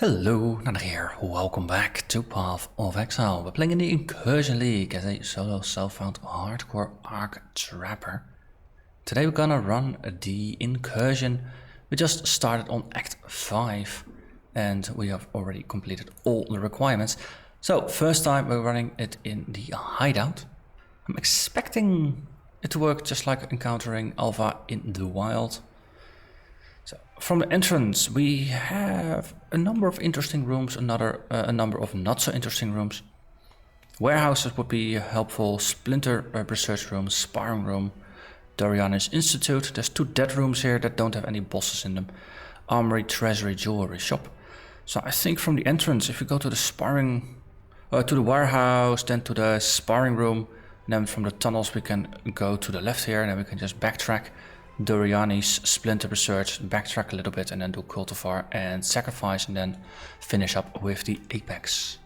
Hello, Narnach here. Welcome back to Path of Exile. We're playing in the Incursion League as a solo self-found hardcore Arc trapper. Today we're gonna run the Incursion. We just started on Act 5 and we have already completed all the requirements. So first time we're running it in the hideout. I'm expecting it to work just like encountering Alpha in the wild. So from the entrance we have a number of interesting rooms, a number of not so interesting rooms. Warehouses would be helpful, splinter research room, sparring room, Doriani's Institute. There's 2 dead rooms here that don't have any bosses in them. Armory, treasury, jewelry shop. So I think from the entrance, if we go to the sparring, to the warehouse, then to the sparring room, and then from the tunnels we can go to the left here, and then we can just backtrack. Doriani's Splinter Research, backtrack a little bit and then do Cultivar and Sacrifice and then finish up with the Apex.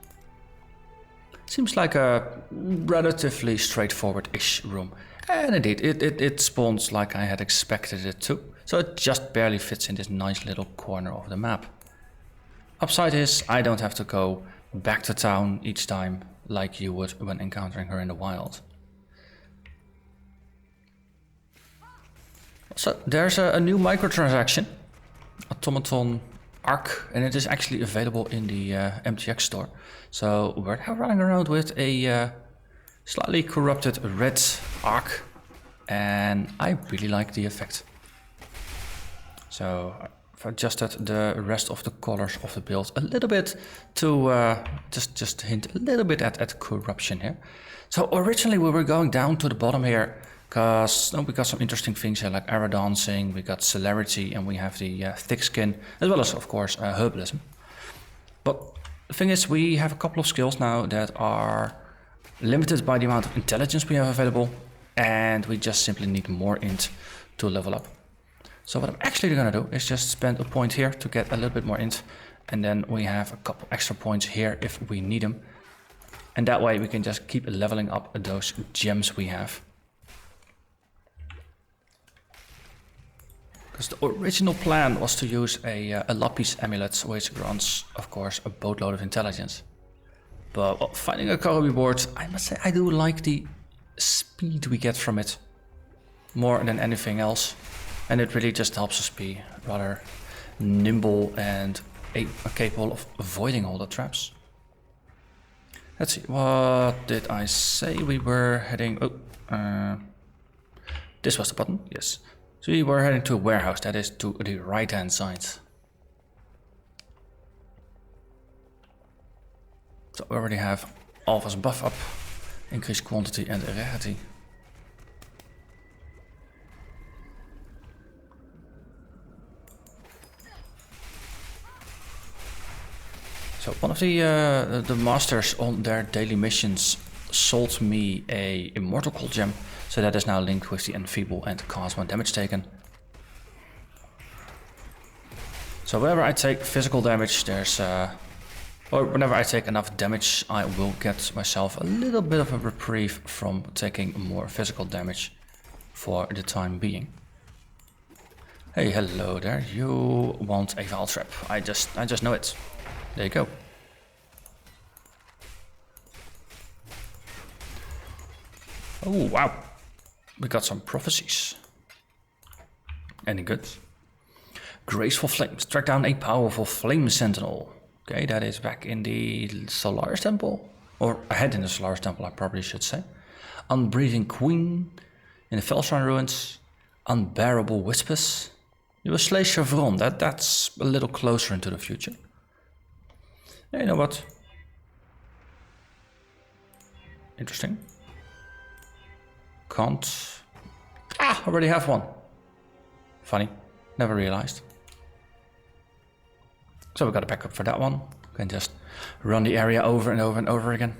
Seems like a relatively straightforward-ish room. And indeed, it spawns like I had expected it to. So it just barely fits in this nice little corner of the map. Upside is I don't have to go back to town each time like you would when encountering her in the wild. So there's a new microtransaction, Automaton Arc, and it is actually available in the MTX store. So we're now running around with a slightly corrupted red Arc, and I really like the effect. So I've adjusted the rest of the colors of the build a little bit to just hint a little bit at corruption here. So originally we were going down to the bottom here, because we got some interesting things here like arrow dancing, we got celerity, and we have the thick skin, as well as of course herbalism. But the thing is, we have a couple of skills now that are limited by the amount of intelligence we have available, and we just simply need more int to level up. So what I'm actually gonna do is just spend a point here to get a little bit more int, and then we have a couple extra points here if we need them. And that way we can just keep leveling up those gems we have. Because the original plan was to use a Lapis amulet, which grants, of course, a boatload of intelligence. But well, finding a Karo reward, I must say I do like the speed we get from it more than anything else. And it really just helps us be rather nimble and capable of avoiding all the traps. Let's see, what did I say? We were heading... this was the button, yes. So we were heading to a warehouse, that is to the right hand side. So we already have Alpha's buff up, increased quantity and rarity. So one of the masters on their daily missions sold me a Immortal Cold Gem. So that is now linked with the Enfeeble and cause 1 damage taken. So whenever I take physical damage, or whenever I take enough damage, I will get myself a little bit of a reprieve from taking more physical damage for the time being. Hey, hello there. You want a Vaal trap? I just know it. There you go. Oh wow. We got some prophecies. Any good? Graceful Flames. Track down a powerful flame sentinel. Okay, that is back in the Solaris Temple. Or ahead in the Solaris Temple, I probably should say. Unbreathing Queen in the Felshrine Ruins. Unbearable Whispers. You will slay Chevron. That's a little closer into the future. Yeah, you know what? Interesting. Can't. Already have one. Funny, never realized. So we got a backup for that one. We can just run the area over and over and over again.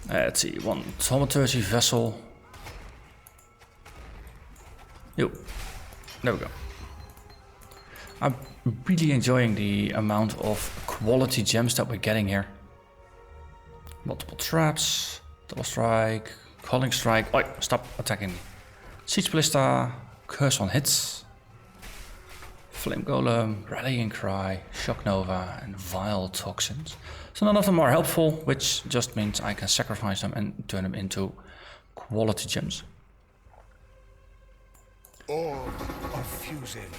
Let's see, one thaumaturgy vessel. Yo, there we go. I'm really enjoying the amount of quality gems that we're getting here. Multiple traps. Double strike, calling strike. Oh, stop attacking me. Siege Ballista, curse on hits. Flame Golem, Rallying Cry, Shock Nova, and Vile Toxins. So none of them are helpful, which just means I can sacrifice them and turn them into quality gems. Orb of fusing.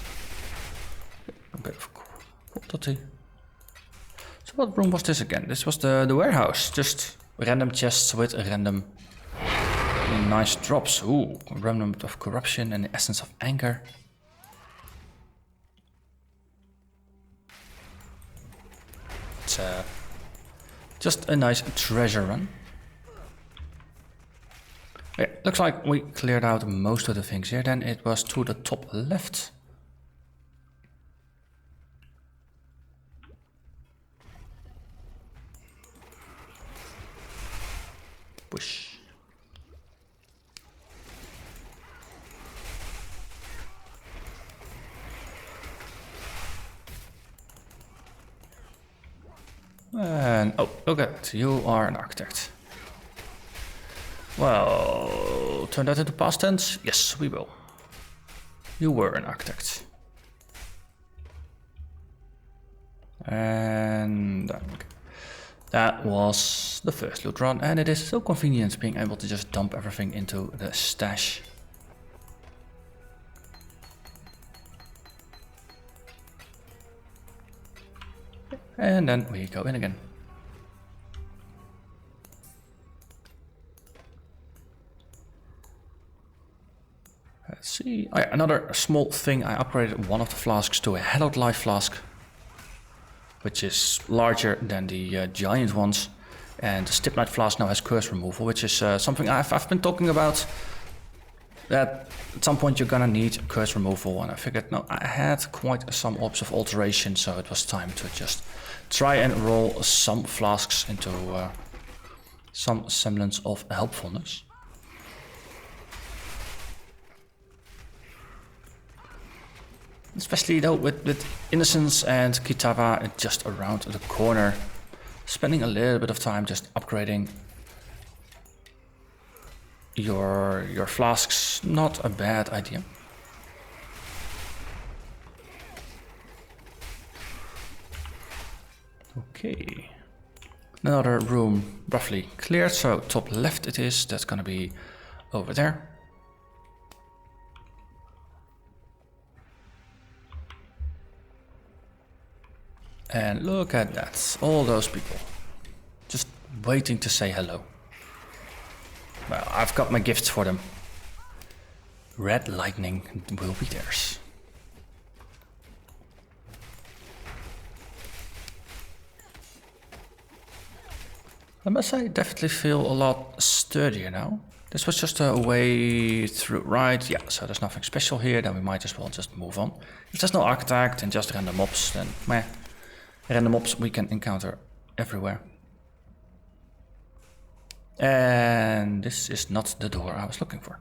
A bit of quality. So what room was this again? This was the warehouse. Just random chests with random nice drops. Ooh, Remnant of Corruption and the Essence of Anger. It's just a nice treasure run. Yeah, looks like we cleared out most of the things here. Then it was to the top left. Push. And oh, look at it. You are an architect. Well, turn that into past tense? Yes, we will. You were an architect. And that was the first loot run, and it is so convenient being able to just dump everything into the stash. And then we go in again. Let's see. Oh yeah, another small thing, I upgraded one of the flasks to a Hallowed Life flask, which is larger than the giant ones. And the Stipknight flask now has curse removal, which is something I've been talking about. That at some point you're gonna need curse removal, and I figured no, I had quite some orbs of alteration, so it was time to just try and roll some flasks into some semblance of helpfulness. Especially though with Innocence and Kitava just around the corner. Spending a little bit of time just upgrading your flasks, not a bad idea. Okay. Another room roughly cleared, so top left it is, that's gonna be over there. And look at that, all those people just waiting to say hello. Well, I've got my gifts for them. Red lightning will be theirs. I must say, I definitely feel a lot sturdier now. This was just a way through, right? Yeah, so there's nothing special here, then we might as well just move on. If there's no architect and just random mobs, then meh. Random mobs we can encounter everywhere. And this is not the door I was looking for.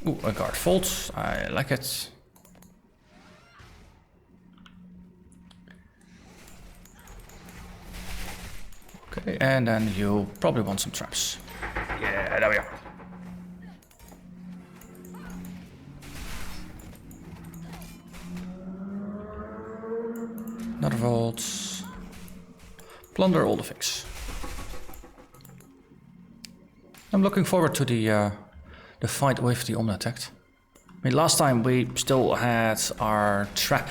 Ooh, a guard vault. I like it. Okay, and then you probably want some traps. Yeah, there we are. Another vault. Plunder all the things. I'm looking forward to the fight with the Omnitect. I mean, last time we still had our trap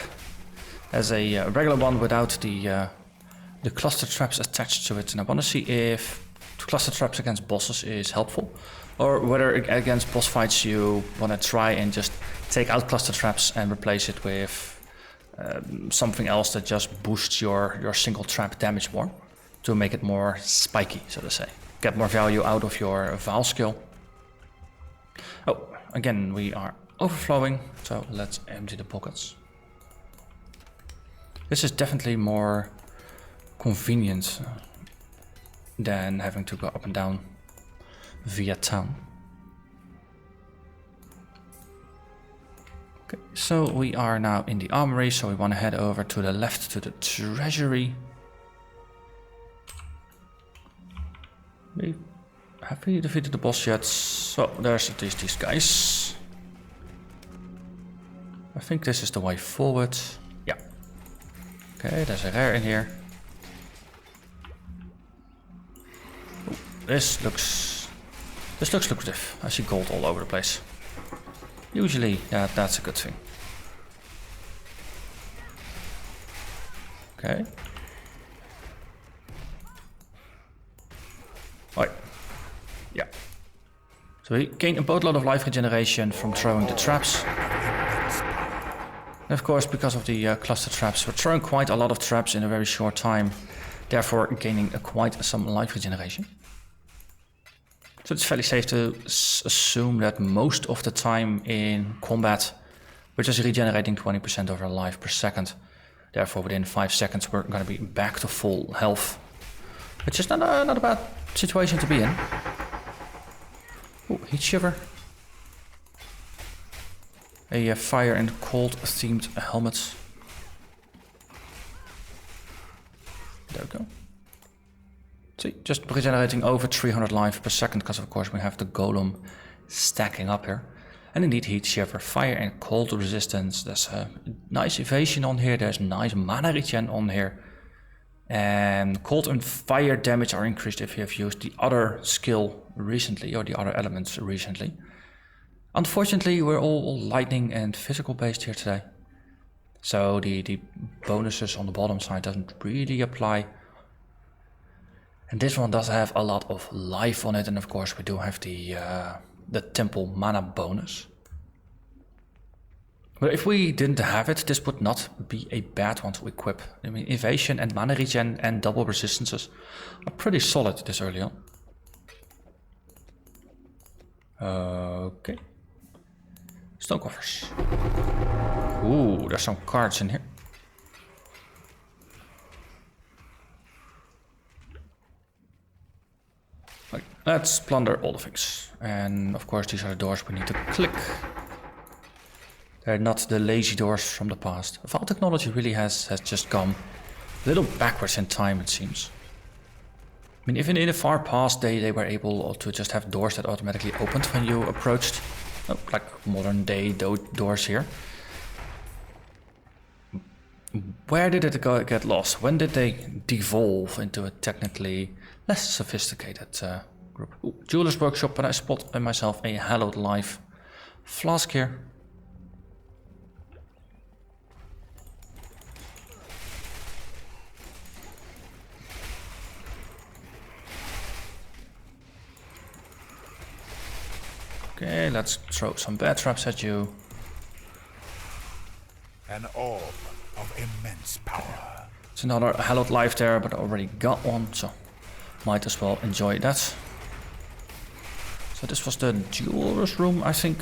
as a regular one without the cluster traps attached to it, and I want to see if cluster traps against bosses is helpful, or whether against boss fights you want to try and just take out cluster traps and replace it with something else that just boosts your single trap damage more, to make it more spiky, so to say. Get more value out of your Vaal skill. Oh, again we are overflowing, so let's empty the pockets. This is definitely more convenient than having to go up and down via town. Okay, so we are now in the armory, so we want to head over to the left to the treasury. Have we defeated the boss yet? So there's at least these guys. I think this is the way forward. Yeah. Okay, there's a rare in here. Ooh, this looks lucrative. I see gold all over the place. Usually, yeah, that's a good thing. Okay. Right. Yeah. So we gain a boatload of life regeneration from throwing the traps. And of course, because of the cluster traps, we're throwing quite a lot of traps in a very short time, therefore gaining quite some life regeneration. So it's fairly safe to assume that most of the time in combat, we're just regenerating 20% of our life per second. Therefore, within 5 seconds, we're going to be back to full health, which is not a bad situation to be in. Ooh, heat shiver. A fire and cold themed helmet. There we go. See, just regenerating over 300 life per second, because of course we have the golem stacking up here. And indeed, heat shiver, fire and cold resistance. There's a nice evasion on here. There's nice mana regen on here. And cold and fire damage are increased if you have used the other skill recently, or the other elements recently. Unfortunately, we're all lightning and physical based here today. So the bonuses on the bottom side doesn't really apply. And this one does have a lot of life on it, and of course we do have the temple mana bonus. But if we didn't have it, this would not be a bad one to equip. I mean, evasion and mana regen and double resistances are pretty solid this early on. Okay. Stone coffers. Ooh, there's some cards in here. Okay, let's plunder all the things. And of course these are the doors we need to click. They're not the lazy doors from the past. Vaal technology really has just gone a little backwards in time, it seems. I mean, even in the far past they were able to just have doors that automatically opened when you approached. Like modern day doors here. Where did it get lost? When did they devolve into a technically less sophisticated group? Ooh, Jeweler's Workshop, and I spot myself a hallowed life flask here. Okay, let's throw some bad traps at you. An orb of immense power. It's another hallowed life there, but I already got one, so might as well enjoy that. So this was the jeweler's room, I think.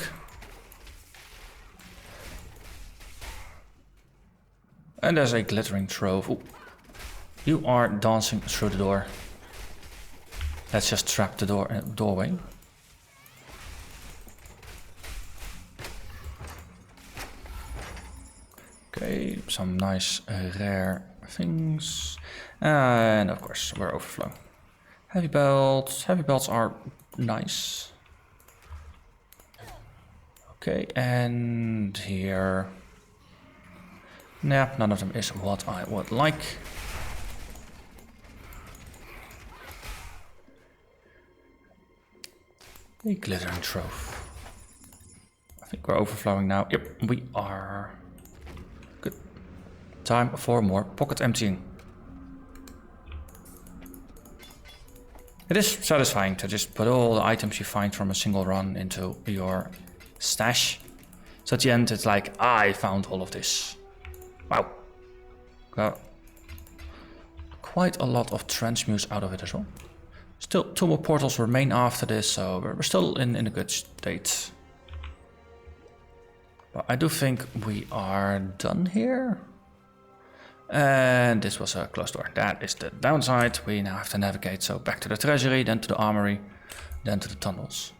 And there's a glittering trove. Ooh. You are dancing through the door. Let's just trap the doorway. Okay, some nice rare things. And of course, we're overflowing. Heavy belts. Heavy belts are nice. Okay, and here. Nah, none of them is what I would like. A glittering trove. I think we're overflowing now. Yep, we are. Good. Time for more pocket emptying. It is satisfying to just put all the items you find from a single run into your stash. So at the end it's like, I found all of this. Wow. Got quite a lot of transmutes out of it as well. Still 2 more portals remain after this, so we're still in a good state. But I do think we are done here. And this was a closed door. That is the downside. We now have to navigate, so back to the treasury, then to the armory, then to the tunnels.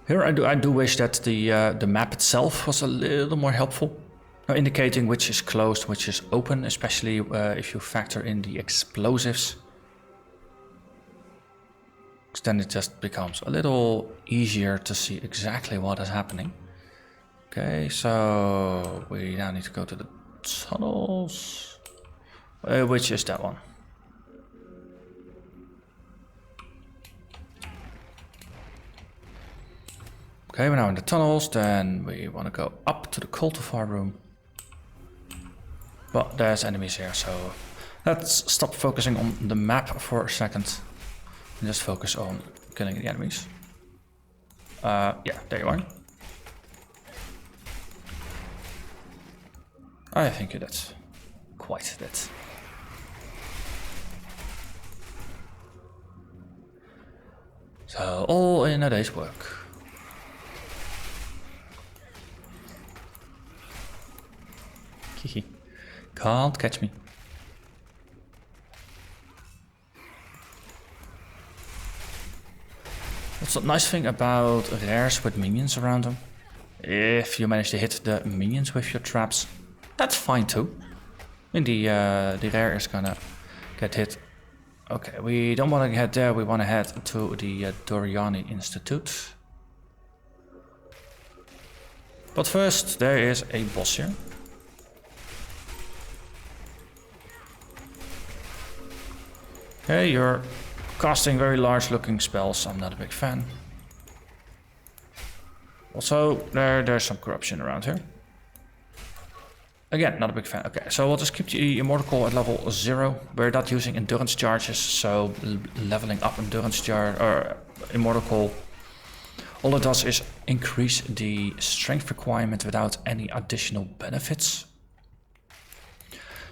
Here I do wish that the map itself was a little more helpful. indicating which is closed, which is open, especially if you factor in the explosives. Because then it just becomes a little easier to see exactly what is happening. Okay, so we now need to go to the tunnels, which is that one. Okay, we're now in the tunnels, then we want to go up to the cultivar room. But there's enemies here, so let's stop focusing on the map for a second and just focus on killing the enemies. Yeah, there you are. I think you did. Quite did. So, all in a day's work. Hehe. Can't catch me. What's the nice thing about rares with minions around them? If you manage to hit the minions with your traps, that's fine too. And the rare is gonna get hit. Okay, we don't want to head there, we want to head to the Doriani Institute. But first, there is a boss here. Okay, you're casting very large looking spells, I'm not a big fan. Also, there's some corruption around here. Again, not a big fan. Okay, so we'll just keep the Immortal Call at level 0. We're not using endurance charges, so leveling up endurance charge or Immortal Call, all it does is increase the strength requirement without any additional benefits.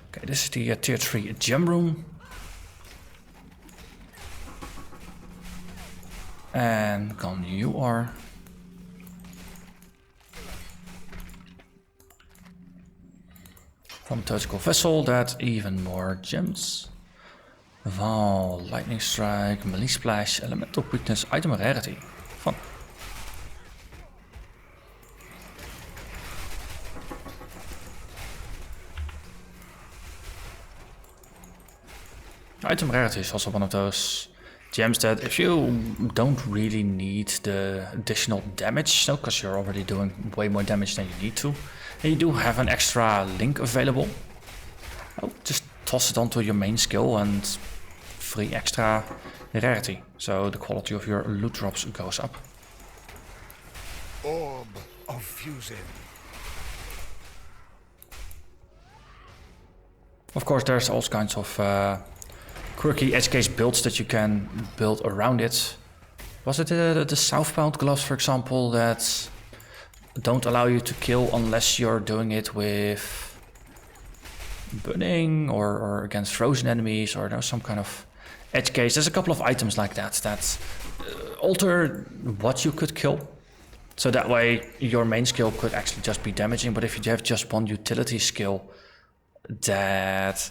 Okay, this is the tier 3 gem room. And gone you are. From Tactical Vessel, that even more gems. Vaal, Lightning Strike, Melee Splash, Elemental Quickness, Item Rarity. Fun. Item Rarity is also one of those gems that if you don't really need the additional damage, because you're already doing way more damage than you need to, and you do have an extra link available, just toss it onto your main skill and free extra rarity, so the quality of your loot drops goes up. Orb of fusing. Of course, there's all kinds of quirky edge case builds that you can build around it. Was it the southbound gloves, for example, that don't allow you to kill unless you're doing it with burning or against frozen enemies, or there's some kind of edge case. There's a couple of items like that that alter what you could kill. So that way your main skill could actually just be damaging, but if you have just one utility skill that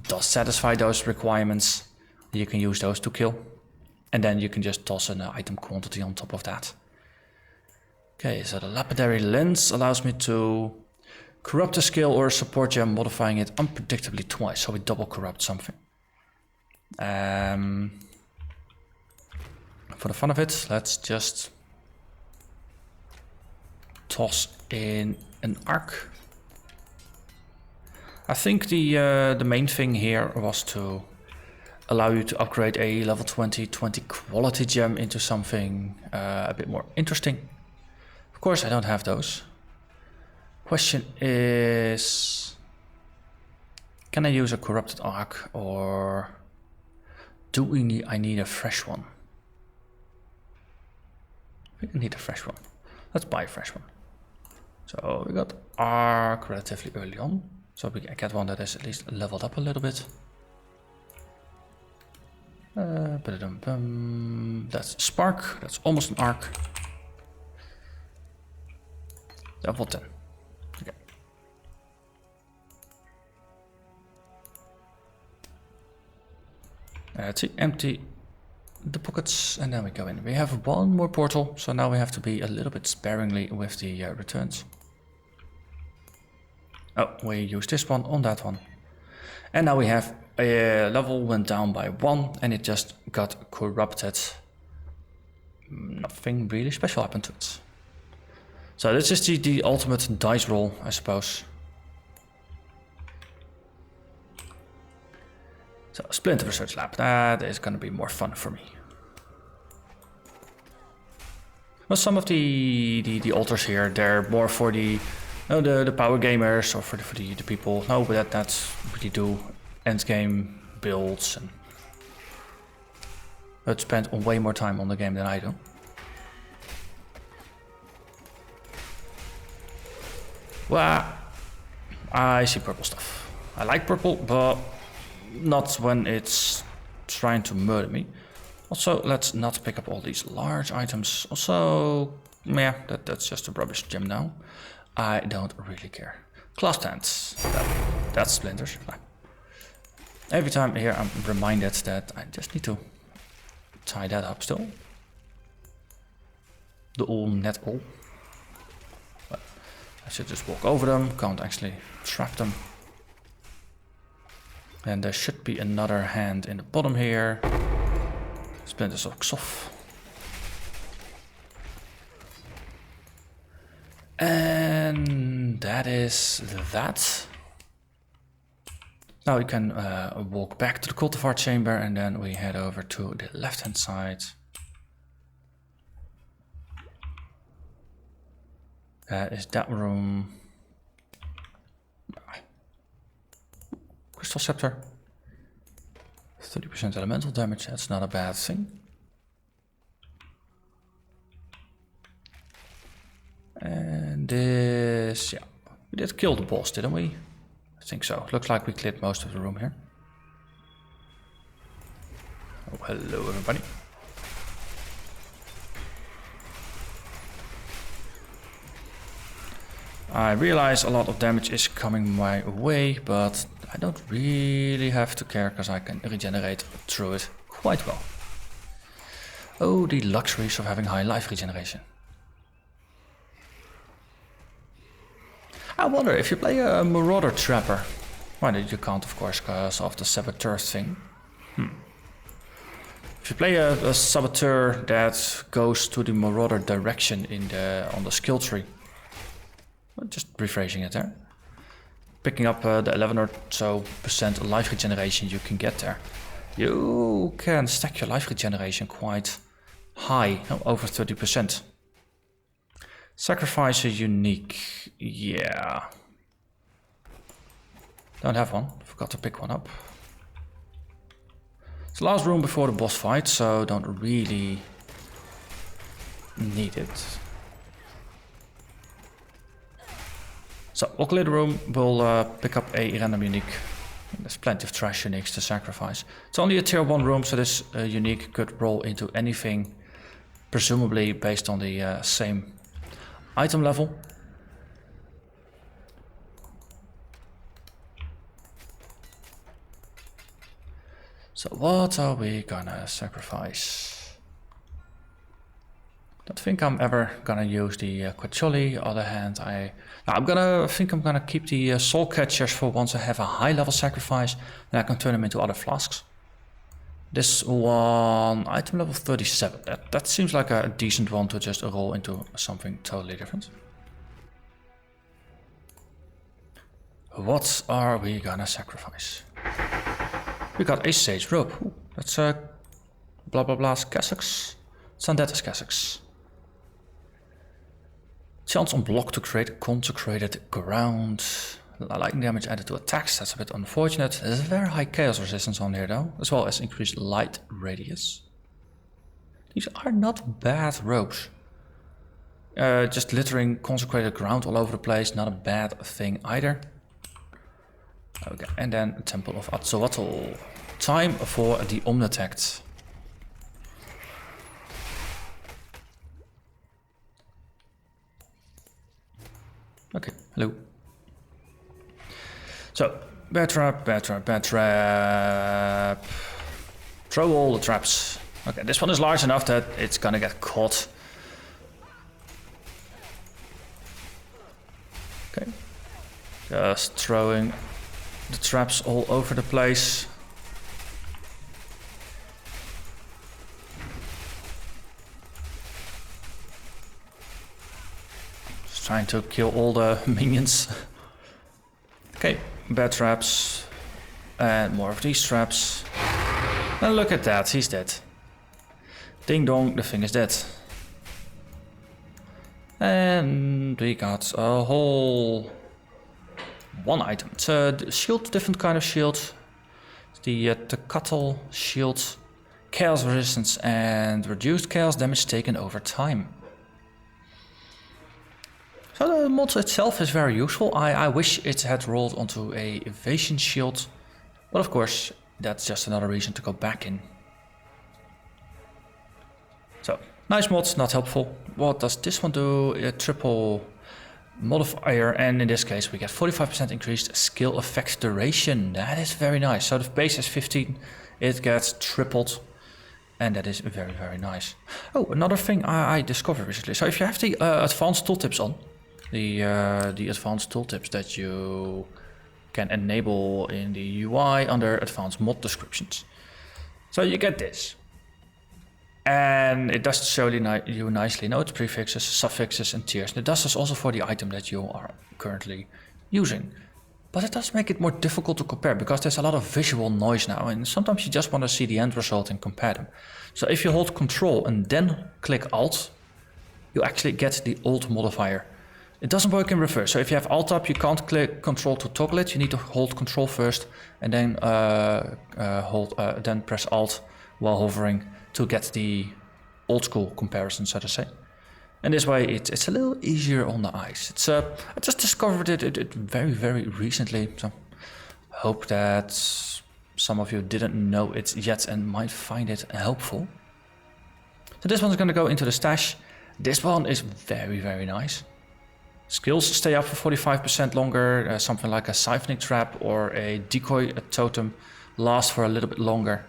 does satisfy those requirements, you can use those to kill. And then you can just toss an item quantity on top of that. Okay, so the Lapidary Lens allows me to corrupt a skill or a support gem, modifying it unpredictably twice, so we double corrupt something. For the fun of it, let's just toss in an arc. I think the main thing here was to allow you to upgrade a level 20 quality gem into something a bit more interesting. Of course, I don't have those. Question is, can I use a corrupted arc, or do I need a fresh one? I think I need a fresh one. Let's buy a fresh one. So we got arc relatively early on. So we get one that is at least leveled up a little bit. That's Spark, that's almost an arc. Level 10. Okay. Let's see, empty the pockets and then we go in. We have one more portal, so now we have to be a little bit sparingly with the returns. Oh, we used this one on that one. And now we have a level went down by 1 and it just got corrupted. Nothing really special happened to it. So this is the ultimate dice roll, I suppose. So Splinter Research Lab, that is going to be more fun for me. Well, some of the altars here, they're more for the power gamers or for the people. No, but that's really do end game builds and that spend way more time on the game than I do. Well, I see purple stuff. I like purple, but not when it's trying to murder me. Also, let's not pick up all these large items. Also, yeah, that's just a rubbish gem now. I don't really care. Class stands. That's splinters. Every time here I'm reminded that I just need to tie that up still. The all net all. But I should just walk over them, can't actually trap them. And there should be another hand in the bottom here. Splinter socks off. And that is that. Now we can walk back to the cultivar chamber and then we head over to the left hand side. That is that room. Crystal Scepter. 30% elemental damage, that's not a bad thing. And this, yeah, we did kill the boss, didn't we? I think so. Looks like we cleared most of the room here. Oh, hello everybody. I realize a lot of damage is coming my way, but I don't really have to care because I can regenerate through it quite well. Oh, the luxuries of having high life regeneration. I wonder if you play a Marauder Trapper. Well, you can't of course because of the Saboteur thing. If you play a Saboteur that goes to the Marauder direction on the skill tree. Just rephrasing it there. Picking up the 11 or so % life regeneration you can get there. You can stack your life regeneration quite high, over 30%. Sacrifice a unique, yeah. Don't have one, forgot to pick one up. It's the last room before the boss fight, so don't really need it. So we'll clear the room, we'll pick up a random unique. There's plenty of trash uniques to sacrifice. It's only a tier 1 room, so this unique could roll into anything, presumably based on the same item level. So what are we gonna sacrifice? Don't think I'm ever gonna use the Quacholi. Other hand, I think I'm gonna keep the soul catchers for once I have a high level sacrifice, then I can turn them into other flasks. This one, item level 37. That seems like a decent one to just roll into something totally different. What are we gonna sacrifice? We got a Sage Rope. Ooh, that's blah blah blah's cassocks. Sandetta's cassocks. Chance on block to create consecrated ground. Lightning damage added to attacks, that's a bit unfortunate. There's very high chaos resistance on here though, as well as increased light radius. These are not bad ropes. Just littering consecrated ground all over the place, not a bad thing either. Okay, and then Temple of Atzoatl. Time for the Omnitact. Okay, hello. So, bad trap, bad trap, bad trap. Throw all the traps. Okay, this one is large enough that it's gonna get caught. Okay. Just throwing the traps all over the place. Just trying to kill all the minions. Okay, bear traps. And more of these traps. And look at that, he's dead. Ding dong, the thing is dead. And we got a whole one item. It's a shield, different kind of shield. It's the Atzoatl shield. Chaos resistance and reduced chaos damage taken over time. So the mod itself is very useful. I wish it had rolled onto a evasion shield. But of course, that's just another reason to go back in. So, nice mod, not helpful. What does this one do? A triple modifier, and in this case we get 45% increased skill effect duration. That is very nice. So the base is 15, it gets tripled, and that is very, very nice. Oh, another thing I discovered recently. So if you have the advanced tooltips on, the advanced tooltips that you can enable in the UI under advanced mod descriptions. So you get this. And it does show you nicely note prefixes, suffixes and tiers. And it does this also for the item that you are currently using. But it does make it more difficult to compare because there's a lot of visual noise now. And sometimes you just want to see the end result and compare them. So if you hold Control and then click Alt, you actually get the Alt modifier. It doesn't work in reverse. So if you have Alt up, you can't click Control to toggle it. You need to hold Control first and then then press Alt while hovering to get the old school comparison, so to say. And this way it's a little easier on the eyes. It's I just discovered it very, very recently. So hope that some of you didn't know it yet and might find it helpful. So this one's going to go into the stash. This one is very, very nice. Skills stay up for 45% longer. Something like a siphoning trap or a decoy totem lasts for a little bit longer.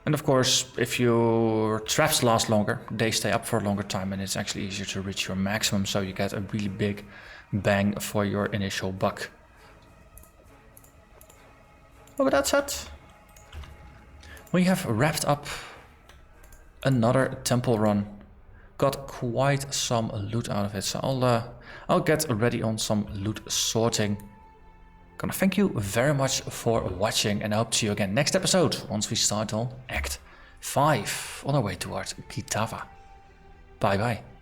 And of course, if your traps last longer, they stay up for a longer time and it's actually easier to reach your maximum, so you get a really big bang for your initial buck. Well, with that said, we have wrapped up another temple run. Got quite some loot out of it, so I'll get ready on some loot sorting. Gonna thank you very much for watching, and I hope to see you again next episode once we start on Act 5 on our way towards Kitava. Bye bye.